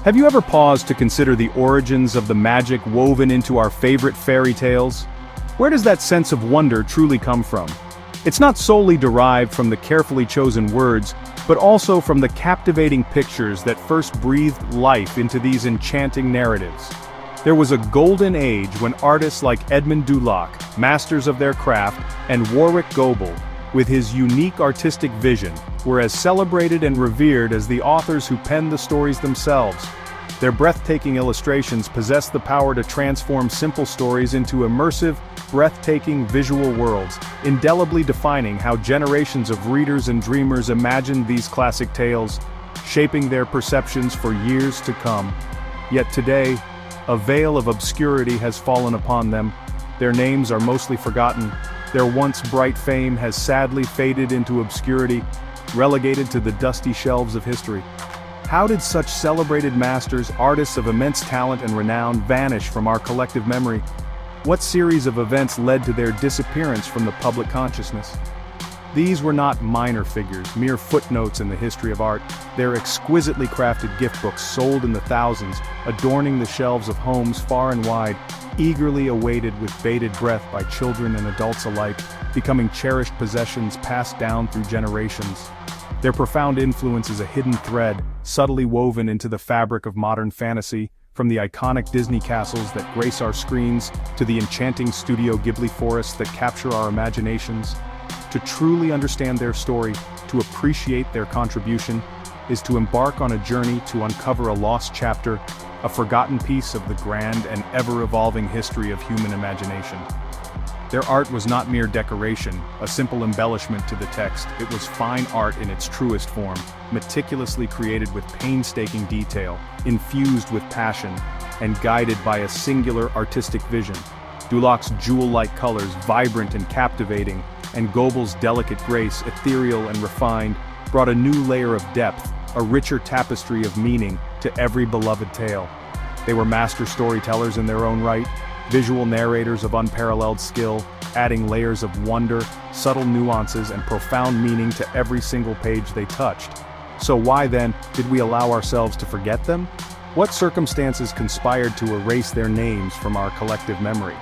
Have you ever paused to consider the origins of the magic woven into our favorite fairy tales? Where does that sense of wonder truly come from? It's not solely derived from the carefully chosen words, but also from the captivating pictures that first breathed life into these enchanting narratives. There was a golden age when artists like Edmund Dulac, masters of their craft, and Warwick Goble, with his unique artistic vision, were as celebrated and revered as the authors who penned the stories themselves. Their breathtaking illustrations possess the power to transform simple stories into immersive, breathtaking visual worlds, indelibly defining how generations of readers and dreamers imagined these classic tales, shaping their perceptions for years to come. Yet today, a veil of obscurity has fallen upon them. Their names are mostly forgotten. Their once bright fame has sadly faded into obscurity, relegated to the dusty shelves of history. How did such celebrated masters, artists of immense talent and renown, vanish from our collective memory? What series of events led to their disappearance from the public consciousness? These were not minor figures, mere footnotes in the history of art. They're exquisitely crafted gift books sold in the thousands, adorning the shelves of homes far and wide, eagerly awaited with bated breath by children and adults alike, becoming cherished possessions passed down through generations. Their profound influence is a hidden thread, subtly woven into the fabric of modern fantasy, from the iconic Disney castles that grace our screens to the enchanting Studio Ghibli forests that capture our imaginations. To truly understand their story, to appreciate their contribution, is to embark on a journey to uncover a lost chapter, a forgotten piece of the grand and ever-evolving history of human imagination. Their art was not mere decoration, a simple embellishment to the text. It was fine art in its truest form, meticulously created with painstaking detail, infused with passion, and guided by a singular artistic vision. Dulac's jewel-like colors, vibrant and captivating, and Goble's delicate grace, ethereal and refined, brought a new layer of depth, a richer tapestry of meaning, to every beloved tale. They were master storytellers in their own right, visual narrators of unparalleled skill, adding layers of wonder, subtle nuances, and profound meaning to every single page they touched. So why then did we allow ourselves to forget them? What circumstances conspired to erase their names from our collective memory?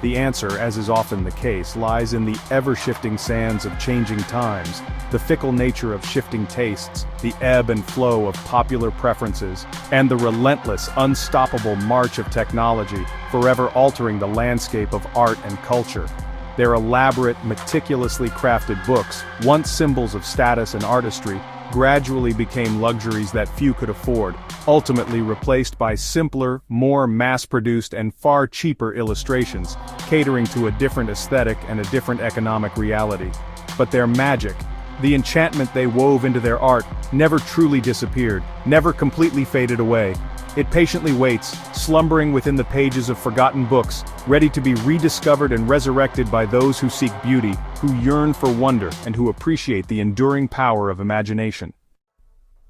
The answer, as is often the case, lies in the ever-shifting sands of changing times, the fickle nature of shifting tastes, the ebb and flow of popular preferences, and the relentless, unstoppable march of technology, forever altering the landscape of art and culture. Their elaborate, meticulously crafted books, once symbols of status and artistry, gradually became luxuries that few could afford, ultimately replaced by simpler, more mass-produced and far cheaper illustrations, catering to a different aesthetic and a different economic reality. But their magic, the enchantment they wove into their art, never truly disappeared, never completely faded away. It patiently waits, slumbering within the pages of forgotten books, ready to be rediscovered and resurrected by those who seek beauty, who yearn for wonder, and who appreciate the enduring power of imagination.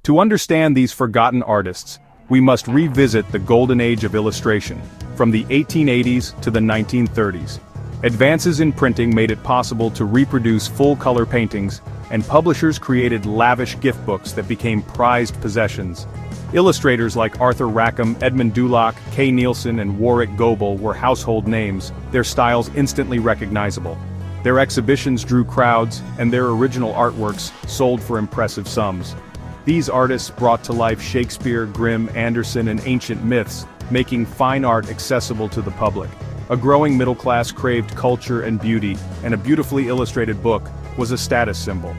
To understand these forgotten artists, we must revisit the golden age of illustration, from the 1880s to the 1930s. Advances in printing made it possible to reproduce full-color paintings, and publishers created lavish gift books that became prized possessions. Illustrators like Arthur Rackham, Edmund Dulac, Kay Nielsen, and Warwick Goble were household names, their styles instantly recognizable. Their exhibitions drew crowds, and their original artworks sold for impressive sums. These artists brought to life Shakespeare, Grimm, Anderson, and ancient myths, making fine art accessible to the public. A growing middle class craved culture and beauty, and a beautifully illustrated book was a status symbol.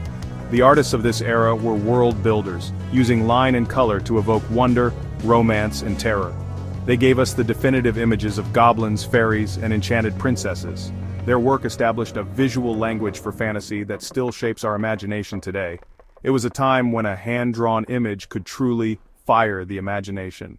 The artists of this era were world builders, using line and color to evoke wonder, romance, and terror. They gave us the definitive images of goblins, fairies, and enchanted princesses. Their work established a visual language for fantasy that still shapes our imagination today. It was a time when a hand-drawn image could truly fire the imagination.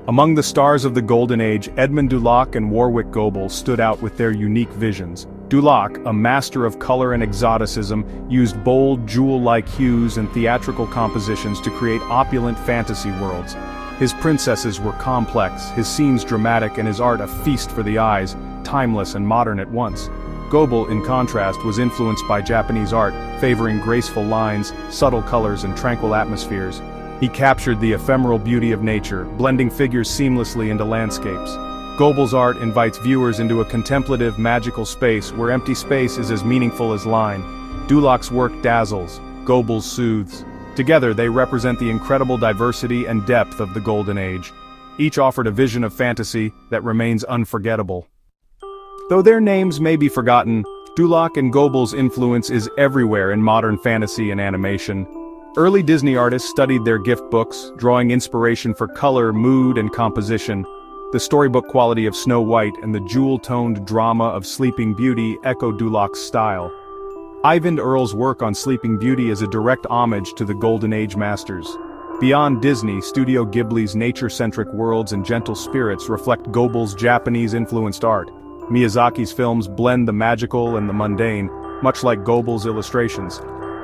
Among the stars of the Golden Age, Edmund Dulac and Warwick Goble stood out with their unique visions. Dulac, a master of color and exoticism, used bold, jewel-like hues and theatrical compositions to create opulent fantasy worlds. His princesses were complex, his scenes dramatic, and his art a feast for the eyes, timeless and modern at once. Goble, in contrast, was influenced by Japanese art, favoring graceful lines, subtle colors, and tranquil atmospheres. He captured the ephemeral beauty of nature, blending figures seamlessly into landscapes. Goble's art invites viewers into a contemplative, magical space where empty space is as meaningful as line. Dulac's work dazzles, Goble's soothes. Together they represent the incredible diversity and depth of the Golden Age. Each offered a vision of fantasy that remains unforgettable. Though their names may be forgotten, Dulac and Goble's influence is everywhere in modern fantasy and animation. Early Disney artists studied their gift books, drawing inspiration for color, mood, and composition. The storybook quality of Snow White and the jewel-toned drama of Sleeping Beauty echo Dulac's style. Eyvind Earle's work on Sleeping Beauty is a direct homage to the Golden Age masters. Beyond Disney, Studio Ghibli's nature-centric worlds and gentle spirits reflect Goble's Japanese-influenced art. Miyazaki's films blend the magical and the mundane, much like Goble's illustrations.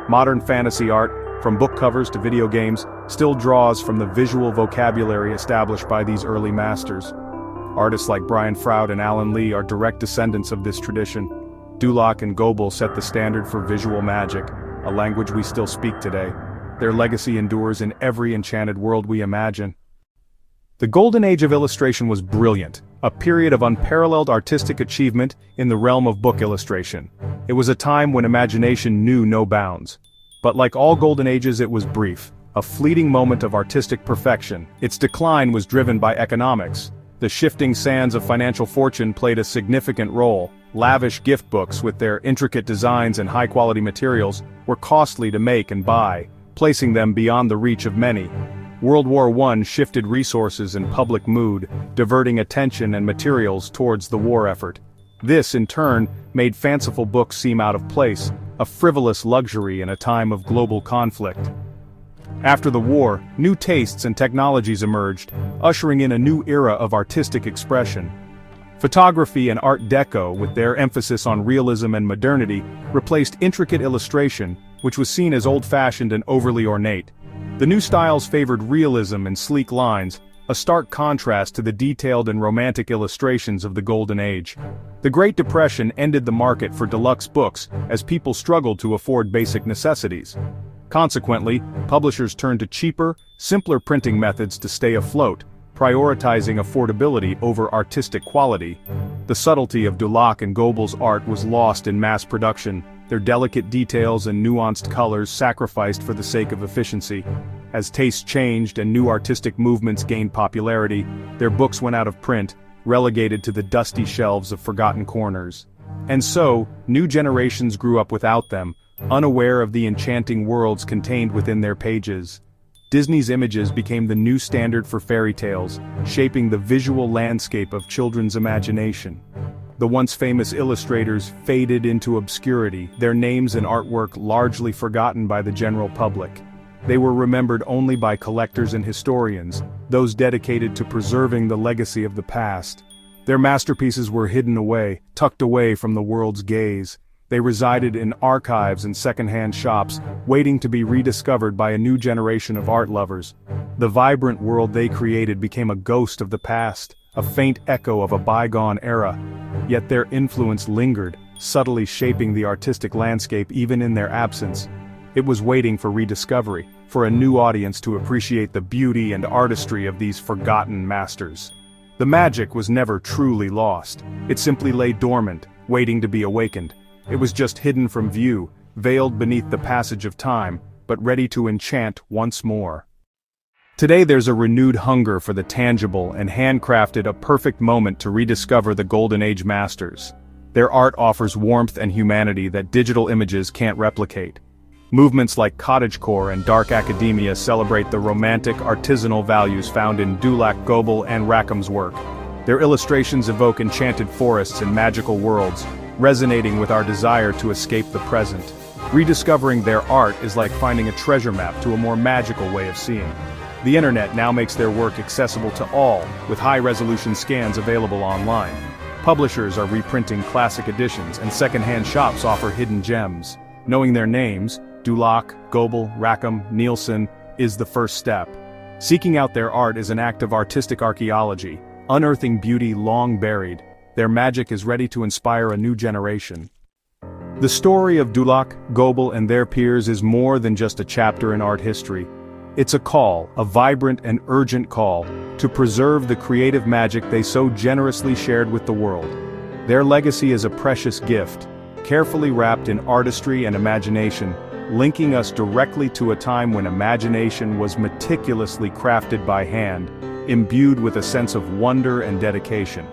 Modern fantasy art, from book covers to video games, still draws from the visual vocabulary established by these early masters. Artists like Brian Froud and Alan Lee are direct descendants of this tradition. Dulac and Goble set the standard for visual magic, a language we still speak today. Their legacy endures in every enchanted world we imagine. The Golden Age of illustration was brilliant, a period of unparalleled artistic achievement in the realm of book illustration. It was a time when imagination knew no bounds. But like all Golden Ages, it was brief, a fleeting moment of artistic perfection. Its decline was driven by economics. The shifting sands of financial fortune played a significant role. Lavish gift books with their intricate designs and high-quality materials were costly to make and buy, placing them beyond the reach of many. World War I shifted resources and public mood, diverting attention and materials towards the war effort. This, in turn, made fanciful books seem out of place, a frivolous luxury in a time of global conflict. After the war, new tastes and technologies emerged, ushering in a new era of artistic expression. Photography and Art Deco, with their emphasis on realism and modernity, replaced intricate illustration, which was seen as old-fashioned and overly ornate. The new styles favored realism and sleek lines, a stark contrast to the detailed and romantic illustrations of the Golden Age. The Great Depression ended the market for deluxe books as people struggled to afford basic necessities. Consequently, publishers turned to cheaper, simpler printing methods to stay afloat, prioritizing affordability over artistic quality. The subtlety of Dulac and Goble's art was lost in mass production, their delicate details and nuanced colors sacrificed for the sake of efficiency. As tastes changed and new artistic movements gained popularity, their books went out of print, relegated to the dusty shelves of forgotten corners. And so, new generations grew up without them, unaware of the enchanting worlds contained within their pages. Disney's images became the new standard for fairy tales, shaping the visual landscape of children's imagination. The once famous illustrators faded into obscurity, their names and artwork largely forgotten by the general public. They were remembered only by collectors and historians, those dedicated to preserving the legacy of the past. Their masterpieces were hidden away, tucked away from the world's gaze. They resided in archives and second-hand shops, waiting to be rediscovered by a new generation of art lovers. The vibrant world they created became a ghost of the past, a faint echo of a bygone era. Yet their influence lingered, subtly shaping the artistic landscape even in their absence. It was waiting for rediscovery, for a new audience to appreciate the beauty and artistry of these forgotten masters. The magic was never truly lost. It simply lay dormant, waiting to be awakened. It was just hidden from view, veiled beneath the passage of time, but ready to enchant once more. Today there's a renewed hunger for the tangible, and handcrafted a perfect moment to rediscover the Golden Age masters. Their art offers warmth and humanity that digital images can't replicate. Movements like cottagecore and dark academia celebrate the romantic, artisanal values found in Dulac, Goble, and Rackham's work. Their illustrations evoke enchanted forests and magical worlds, resonating with our desire to escape the present. Rediscovering their art is like finding a treasure map to a more magical way of seeing. The internet now makes their work accessible to all, with high-resolution scans available online. Publishers are reprinting classic editions, and second-hand shops offer hidden gems. Knowing their names, Dulac, Goble, Rackham, Nielsen, is the first step. Seeking out their art is an act of artistic archaeology, unearthing beauty long buried. Their magic is ready to inspire a new generation. The story of Dulac, Goble, and their peers is more than just a chapter in art history. It's a call, a vibrant and urgent call, to preserve the creative magic they so generously shared with the world. Their legacy is a precious gift, carefully wrapped in artistry and imagination, linking us directly to a time when imagination was meticulously crafted by hand, imbued with a sense of wonder and dedication.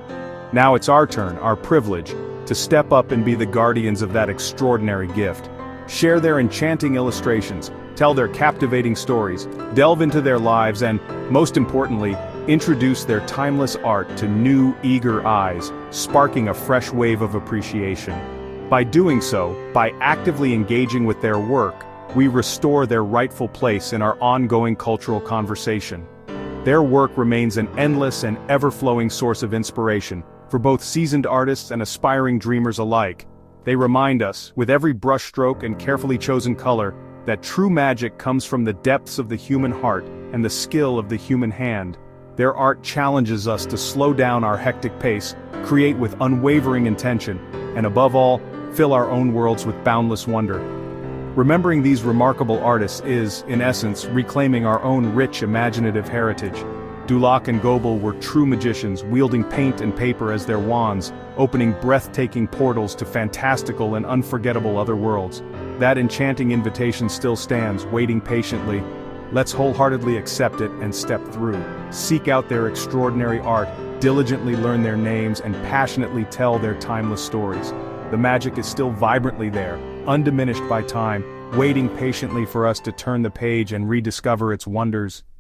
Now it's our turn, our privilege, to step up and be the guardians of that extraordinary gift. Share their enchanting illustrations, tell their captivating stories, delve into their lives and, most importantly, introduce their timeless art to new, eager eyes, sparking a fresh wave of appreciation. By doing so, by actively engaging with their work, we restore their rightful place in our ongoing cultural conversation. Their work remains an endless and ever-flowing source of inspiration, for both seasoned artists and aspiring dreamers alike. They remind us, with every brushstroke and carefully chosen color, that true magic comes from the depths of the human heart and the skill of the human hand. Their art challenges us to slow down our hectic pace, create with unwavering intention, and above all, fill our own worlds with boundless wonder. Remembering these remarkable artists is, in essence, reclaiming our own rich imaginative heritage. Dulac and Goble were true magicians, wielding paint and paper as their wands, opening breathtaking portals to fantastical and unforgettable other worlds. That enchanting invitation still stands, waiting patiently. Let's wholeheartedly accept it and step through. Seek out their extraordinary art, diligently learn their names, and passionately tell their timeless stories. The magic is still vibrantly there, undiminished by time, waiting patiently for us to turn the page and rediscover its wonders.